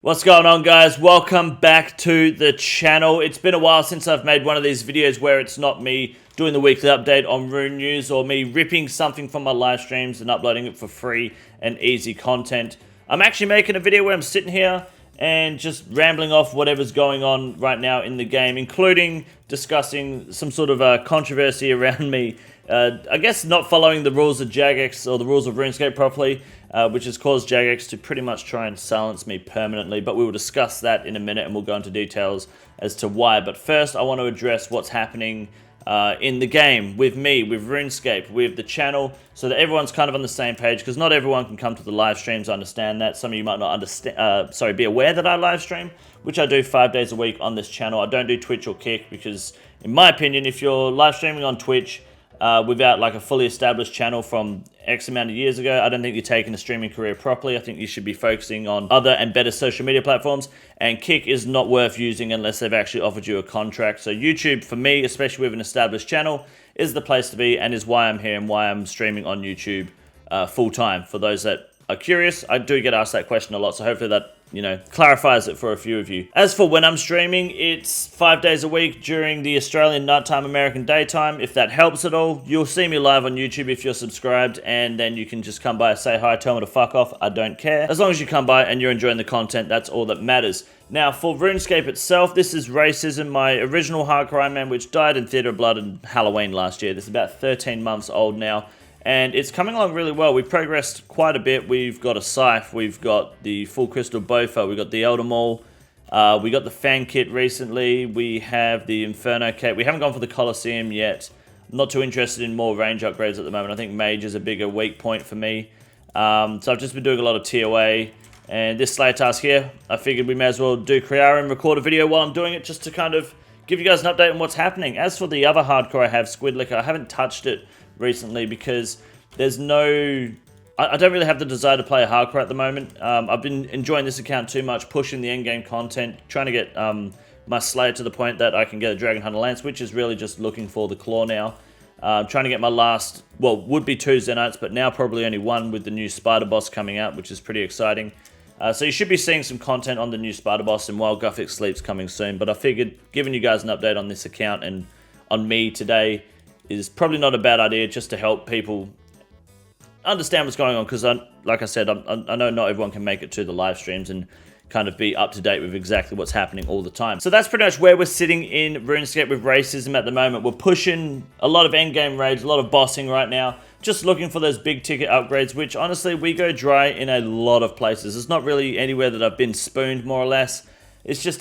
What's going on, guys? Welcome back to the channel. It's been a while since I've made one of these videos where it's not me doing the weekly update on Rune News or me ripping something from my live streams and uploading it for free and easy content. I'm actually making a video where I'm sitting here and just rambling off whatever's going on right now in the game, including discussing some sort of controversy around me, I guess not following the rules of Jagex or the rules of RuneScape properly, which has caused Jagex to pretty much try and silence me permanently, but we will discuss that in a minute and we'll go into details as to why. But first, I want to address what's happening in the game with me, with RuneScape, with the channel, so that everyone's kind of on the same page, because not everyone can come to the live streams. I understand that. Some of you might not understand, be aware that I live stream, which I do 5 days a week on this channel. I don't do Twitch or Kick because, in my opinion, if you're live streaming on Twitch without like a fully established channel from X amount of years ago, I don't think you're taking a streaming career properly. I think you should be focusing on other and better social media platforms, and Kick is not worth using unless they've actually offered you a contract. So YouTube, for me, especially with an established channel, is the place to be and is why I'm here and why I'm streaming on YouTube full time. For those that are curious, I do get asked that question a lot, so hopefully that, you know, clarifies it for a few of you. As for when I'm streaming, it's 5 days a week during the Australian nighttime, American daytime. If that helps at all, you'll see me live on YouTube if you're subscribed, and then you can just come by, say hi, tell me to fuck off. I don't care. As long as you come by and you're enjoying the content, that's all that matters. Now, for RuneScape itself, this is Racism, my original hardcore Ironman, which died in Theatre of Blood on Halloween last year. This is about 13 months old now, and it's coming along really well. We've progressed quite a bit. We've got a Scythe, we've got the Full Crystal Bofa, we've got the Elder Maul, we got the Fang Kit recently, we have the Inferno Kit. We haven't gone for the Coliseum yet. I'm not too interested in more range upgrades at the moment. I think Mage is a bigger weak point for me. So I've just been doing a lot of TOA, and this Slayer task here, I figured we may as well do Kriara and record a video while I'm doing it, just to kind of give you guys an update on what's happening. As for the other hardcore I have, Squid Licker, I haven't touched it recently because there's no... I don't really have the desire to play a hardcore at the moment. I've been enjoying this account too much, pushing the endgame content, trying to get my Slayer to the point that I can get a Dragon Hunter Lance, which is really just looking for the Claw now. Trying to get my last, well, would be 2 Zenites, but now probably only 1 with the new Spider Boss coming out, which is pretty exciting. So you should be seeing some content on the new Spider Boss and while Gothic Sleep's coming soon. But I figured giving you guys an update on this account and on me today is probably not a bad idea, just to help people understand what's going on, because like I said, I know not everyone can make it to the live streams and kind of be up to date with exactly what's happening all the time. So that's pretty much where we're sitting in RuneScape with Racism at the moment. We're pushing a lot of endgame raids, a lot of bossing right now, just looking for those big ticket upgrades, which honestly we go dry in a lot of places. It's not really anywhere that I've been spooned, more or less. It's just,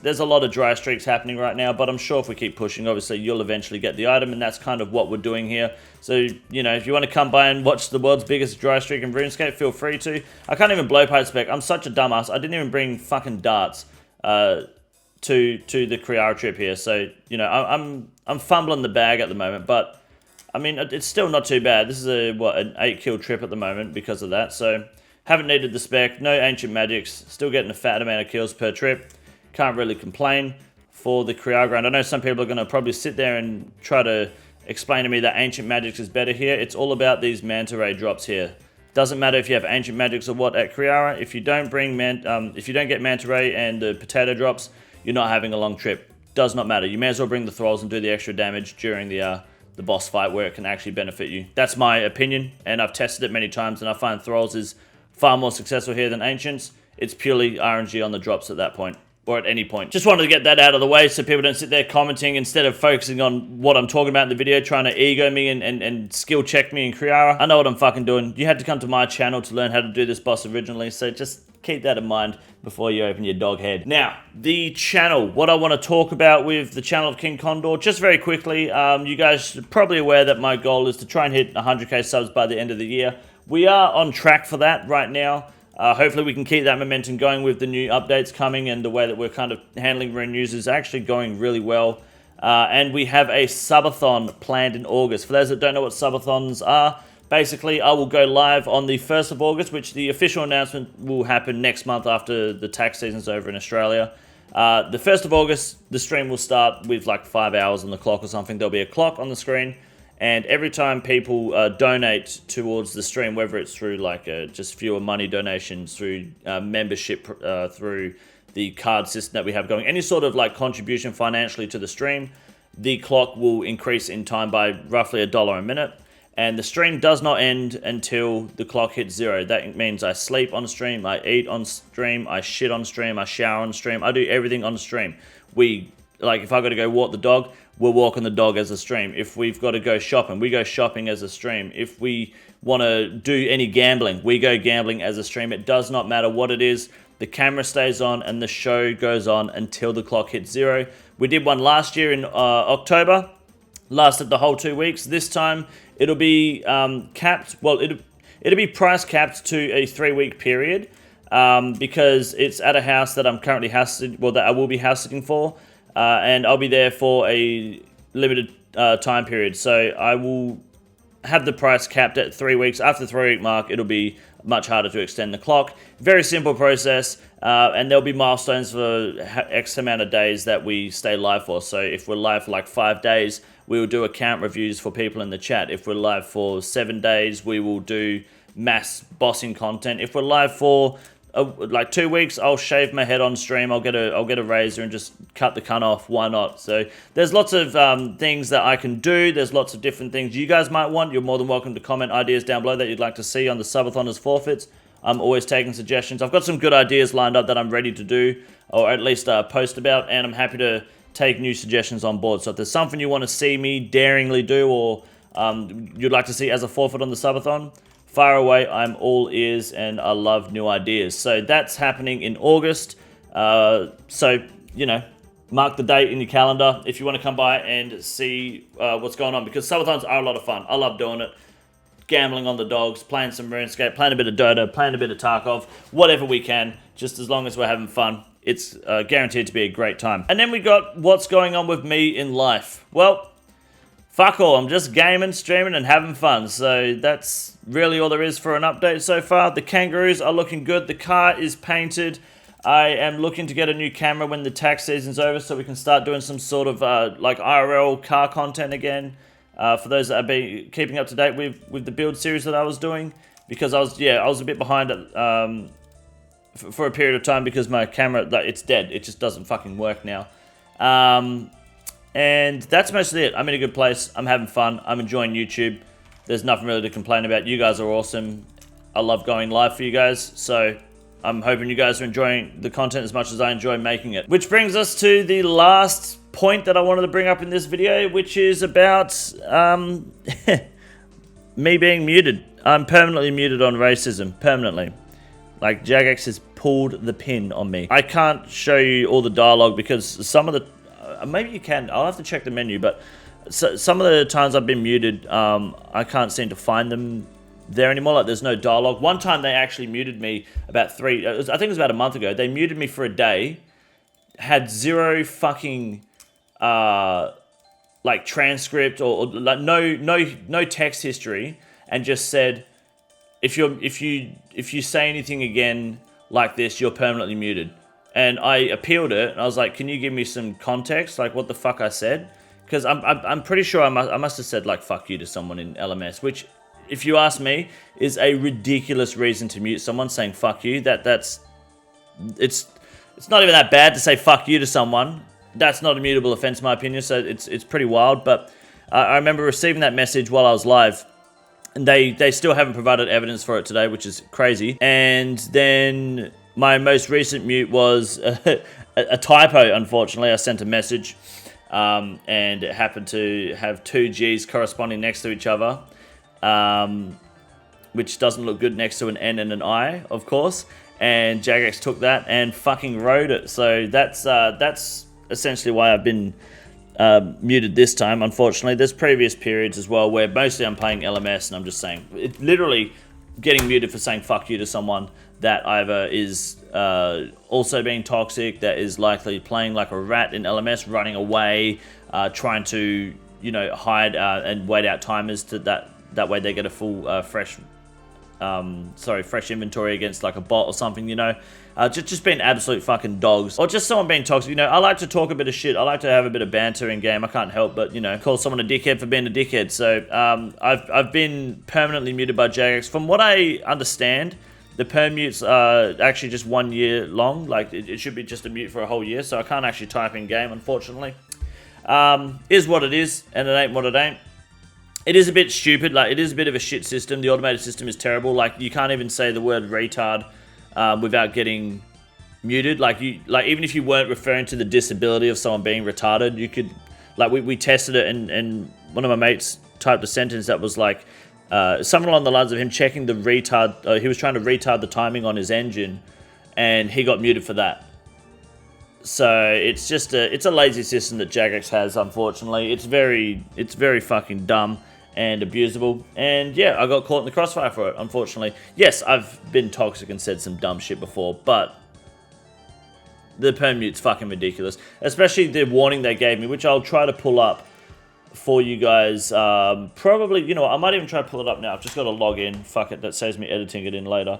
there's a lot of dry streaks happening right now, but I'm sure if we keep pushing, obviously you'll eventually get the item, and that's kind of what we're doing here. So, you know, if you want to come by and watch the world's biggest dry streak in RuneScape, feel free to. I can't even blow pipe spec. I'm such a dumbass. I didn't even bring fucking darts to the Kriara trip here. So, you know, I'm fumbling the bag at the moment, but I mean, it's still not too bad. This is an 8 kill trip at the moment because of that. So haven't needed the spec, no ancient magics, still getting a fat amount of kills per trip. Can't really complain for the Kriara grind. I know some people are going to probably sit there and try to explain to me that ancient magics is better here. It's all about these manta ray drops here. Doesn't matter if you have ancient magics or what at Kriara. If you don't bring if you don't get manta ray and the potato drops, you're not having a long trip. Does not matter. You may as well bring the thralls and do the extra damage during the boss fight, where it can actually benefit you. That's my opinion, and I've tested it many times, and I find thralls is far more successful here than ancients. It's purely RNG on the drops at that point, or at any point. Just wanted to get that out of the way so people don't sit there commenting instead of focusing on what I'm talking about in the video, trying to ego me and skill check me in Kriara. I know what I'm fucking doing. You had to come to my channel to learn how to do this boss originally, so just keep that in mind before you open your dog head. Now, the channel, what I want to talk about with the channel of KINGCONDOR, just very quickly, you guys are probably aware that my goal is to try and hit 100k subs by the end of the year. We are on track for that right now. Hopefully we can keep that momentum going with the new updates coming, and the way that we're kind of handling Rune News is actually going really well. And we have a subathon planned in August. For those that don't know what subathons are, basically I will go live on the 1st of August, which the official announcement will happen next month after the tax season's over in Australia. The 1st of August, the stream will start with like 5 hours on the clock or something. There'll be a clock on the screen, And every time people donate towards the stream, whether it's through like just fewer money donations, through membership, through the card system that we have going, any sort of like contribution financially to the stream, the clock will increase in time by roughly $1 a minute. And the stream does not end until the clock hits 0. That means I sleep on stream, I eat on stream, I shit on stream, I shower on stream, I do everything on stream. Like if I got to go walk the dog, we're walking the dog as a stream. If we've got to go shopping, we go shopping as a stream. If we want to do any gambling, we go gambling as a stream. It does not matter what it is. The camera stays on and the show goes on until the clock hits 0. We did one last year in October. Lasted the whole 2 weeks. This time it'll be capped. Well, it'll be price capped to a 3-week period because it's at a house that I'm currently that I will be house sitting for. And I'll be there for a limited time period. So I will have the price capped at 3 weeks. After the 3-week mark, it'll be much harder to extend the clock. Very simple process. And there'll be milestones for X amount of days that we stay live for. So if we're live for like 5 days, we will do account reviews for people in the chat. If we're live for 7 days, we will do mass bossing content. If we're live for like 2 weeks, I'll shave my head on stream. I'll get a razor and just cut the cunt off. Why not? So there's lots of things that I can do. There's lots of different things you guys might want. You're more than welcome to comment ideas down below that you'd like to see on the subathoners forfeits. I'm always taking suggestions. I've got some good ideas lined up that I'm ready to do, or at least post about, and I'm happy to take new suggestions on board. So if there's something you want to see me daringly do, or you'd like to see as a forfeit on the subathon, fire away. I'm all ears and I love new ideas. So that's happening in August. So, you know, mark the date in your calendar if you want to come by and see what's going on, because subathons are a lot of fun. I love doing it. Gambling on the dogs, playing some RuneScape, playing a bit of Dota, playing a bit of Tarkov, whatever we can, just as long as we're having fun. It's guaranteed to be a great time. And then we got what's going on with me in life. Well, fuck all. I'm just gaming, streaming, and having fun. So that's really all there is for an update so far. The kangaroos are looking good. The car is painted. I am looking to get a new camera when the tax season's over so we can start doing some sort of like IRL car content again. For those that have been keeping up to date with the build series that I was doing. Because I was a bit behind for a period of time because my camera, it's dead. It just doesn't fucking work now. And that's mostly it. I'm in a good place. I'm having fun. I'm enjoying YouTube. There's nothing really to complain about. You guys are awesome. I love going live for you guys. So I'm hoping you guys are enjoying the content as much as I enjoy making it. Which brings us to the last point that I wanted to bring up in this video, which is about me being muted. I'm permanently muted on racism. Permanently. Like, Jagex has pulled the pin on me. I can't show you all the dialogue because some of the... maybe you can. I'll have to check the menu, but some of the times I've been muted, I can't seem to find them there anymore. Like, there's no dialogue. One time they actually muted me about I think it was about a month ago. They muted me for a day, had zero fucking like transcript or like no text history, and just said, if you say anything again like this, you're permanently muted. And I appealed it, and I was like, can you give me some context, like what the fuck I said? Because I'm pretty sure I must have said like fuck you to someone in LMS, which, if you ask me, is a ridiculous reason to mute someone. Saying fuck you, it's not even that bad to say fuck you to someone. That's not a mutable offense in my opinion, so it's pretty wild. But I remember receiving that message while I was live, and they still haven't provided evidence for it today, which is crazy. And then my most recent mute was a typo, unfortunately. I sent a message, and it happened to have two G's corresponding next to each other, which doesn't look good next to an N and an I, of course. And Jagex took that and fucking wrote it. So that's essentially why I've been muted this time, unfortunately. There's previous periods as well where mostly I'm playing LMS and I'm just saying, literally getting muted for saying fuck you to someone that either is also being toxic, that is likely playing like a rat in LMS, running away, trying to, you know, hide and wait out timers to that way they get a full fresh sorry, fresh inventory against like a bot or something, you know. Just being absolute fucking dogs. Or just someone being toxic, you know. I like to talk a bit of shit. I like to have a bit of banter in game. I can't help but, you know, call someone a dickhead for being a dickhead. So, I've been permanently muted by Jagex. From what I understand, the perm mutes are actually just 1 year long. Like, it should be just a mute for a whole year. So I can't actually type in game, unfortunately. Is what it is, and it ain't what it ain't. It is a bit stupid. Like, it is a bit of a shit system. The automated system is terrible. Like, you can't even say the word retard without getting muted. Like, even if you weren't referring to the disability of someone being retarded, you could, like, we tested it, and one of my mates typed a sentence that was like, something along the lines of him checking the retard, he was trying to retard the timing on his engine, and he got muted for that. So it's just it's a lazy system that Jagex has, unfortunately. It's very fucking dumb and abusable. And yeah, I got caught in the crossfire for it, unfortunately. Yes, I've been toxic and said some dumb shit before, but the perm mute's fucking ridiculous. Especially the warning they gave me, which I'll try to pull up for you guys. Probably, you know what, I might even try to pull it up now. I've just got to log in. Fuck it, that saves me editing it in later.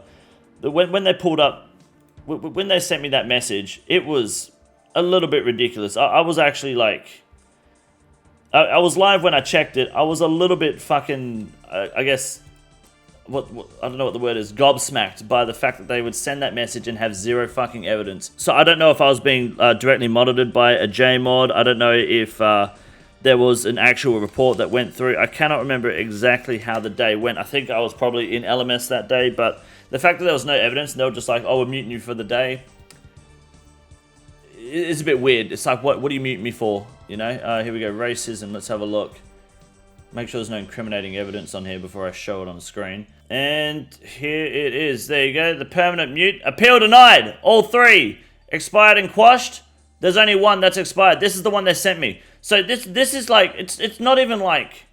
When they pulled up, when they sent me that message, it was a little bit ridiculous. I was actually like, I was live when I checked it. I was a little bit fucking, I guess, what I don't know what the word is, gobsmacked by the fact that they would send that message and have zero fucking evidence. So I don't know if I was being directly monitored by a JMod. I don't know if there was an actual report that went through. I cannot remember exactly how the day went. I think I was probably in LMS that day, but the fact that there was no evidence and they were just like, oh, we're muting you for the day, it's a bit weird. It's like, what do you mute me for? You know, here we go, racism. Let's have a look. Make sure there's no incriminating evidence on here before I show it on the screen. And here it is. There you go, the permanent mute. Appeal denied. All three expired and quashed. There's only one that's expired. This is the one they sent me. So this is like, it's not even like,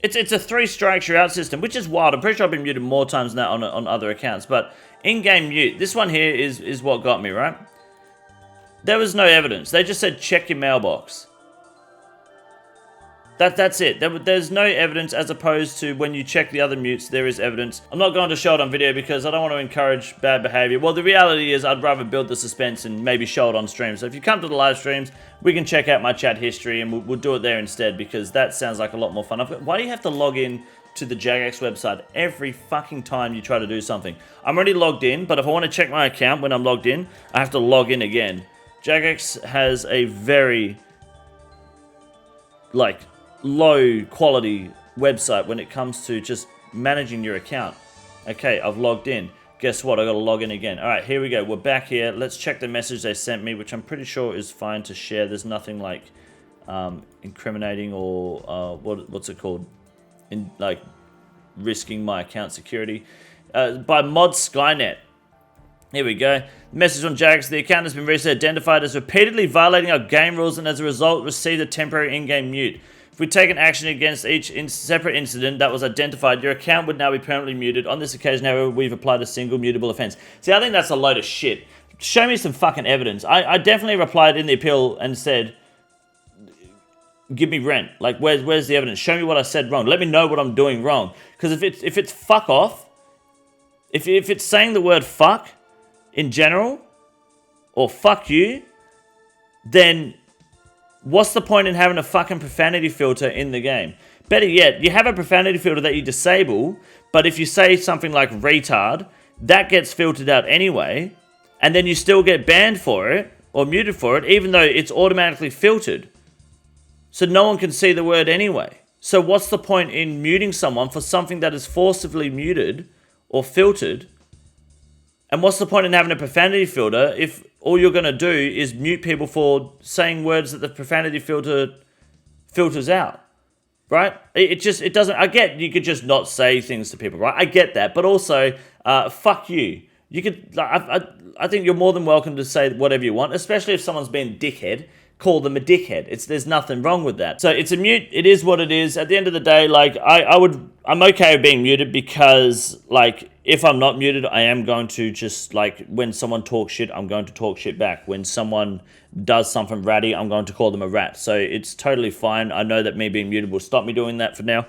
it's a 3 strikes you're out system, which is wild. I'm pretty sure I've been muted more times than that on other accounts. But in-game mute, this one here is what got me, right? There was no evidence. They just said check your mailbox. That's it. There's no evidence, as opposed to when you check the other mutes, there is evidence. I'm not going to show it on video because I don't want to encourage bad behavior. Well, the reality is I'd rather build the suspense and maybe show it on stream. So if you come to the live streams, we can check out my chat history and we'll do it there instead, because that sounds like a lot more fun. Why do you have to log in to the Jagex website every fucking time you try to do something? I'm already logged in, but if I want to check my account when I'm logged in, I have to log in again. Jagex has a very, like, low quality website when it comes to just managing your account. Okay, I've logged in. Guess what? I got to log in again. All right, here we go. We're back here. Let's check the message they sent me, which I'm pretty sure is fine to share. There's nothing like incriminating or what's it called? Like risking my account security. By Mod Skynet. Here we go. Message on Jagex. The account has been recently identified as repeatedly violating our game rules and as a result received a temporary in-game mute. If we take an action against each separate incident that was identified, your account would now be permanently muted. On this occasion, however, we've applied a single mutable offense. See, I think that's a load of shit. Show me some fucking evidence. I definitely replied in the appeal and said, give me rent. Like, where's the evidence? Show me what I said wrong. Let me know what I'm doing wrong. Because if it's fuck off, if it's saying the word fuck in general, or fuck you, then what's the point in having a fucking profanity filter in the game? Better yet, you have a profanity filter that you disable, but if you say something like retard, that gets filtered out anyway, and then you still get banned for it, or muted for it, even though it's automatically filtered. So no one can see the word anyway. So what's the point in muting someone for something that is forcibly muted or filtered? And what's the point in having a profanity filter if all you're going to do is mute people for saying words that the profanity filter filters out, right? It doesn't, I get you could just not say things to people, right? I get that, but also, fuck you. You could, I think you're more than welcome to say whatever you want, especially if someone's been a dickhead. Call them a dickhead. There's nothing wrong with that. So it's a mute. It is what it is. At the end of the day, like I'm okay with being muted because, like, if I'm not muted, I am going to just, like, when someone talks shit, I'm going to talk shit back. When someone does something ratty, I'm going to call them a rat. So it's totally fine. I know that me being muted will stop me doing that for now.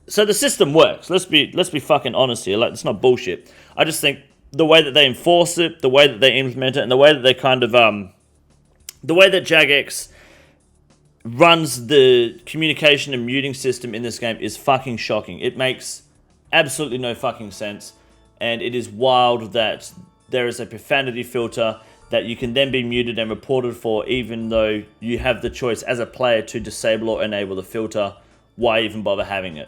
So the system works. Let's be fucking honest here. Like, it's not bullshit. I just think the way that they enforce it, the way that they implement it, and the way that they kind of the way that Jagex runs the communication and muting system in this game is fucking shocking. It makes absolutely no fucking sense, and it is wild that there is a profanity filter that you can then be muted and reported for, even though you have the choice as a player to disable or enable the filter. Why even bother having it?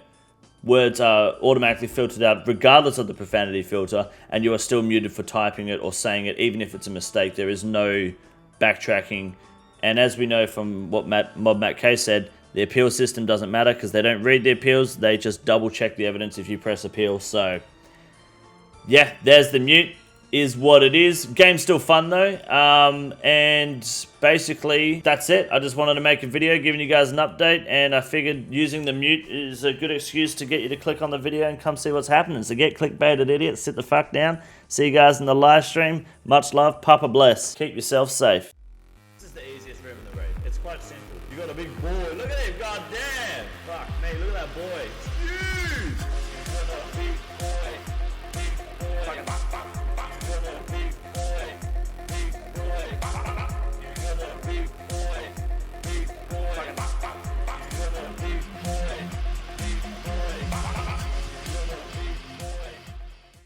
Words are automatically filtered out regardless of the profanity filter, and you are still muted for typing it or saying it, even if it's a mistake. There is no backtracking. And as we know from what Mob Matt K said, the appeal system doesn't matter because they don't read the appeals. They just double check the evidence if you press appeal. So yeah, there's the mute. Is what it is. Game's still fun though, and basically that's it. I just wanted to make a video giving you guys an update, and I figured using the mute is a good excuse to get you to click on the video and come see what's happening. So get clickbaited, idiots. Sit the fuck down. See you guys in the live stream. Much love. Papa bless. Keep yourself safe. This is the easiest room in the raid. It's quite simple. You got a big boy. Look at him. God damn. Fuck me. Look at that boy.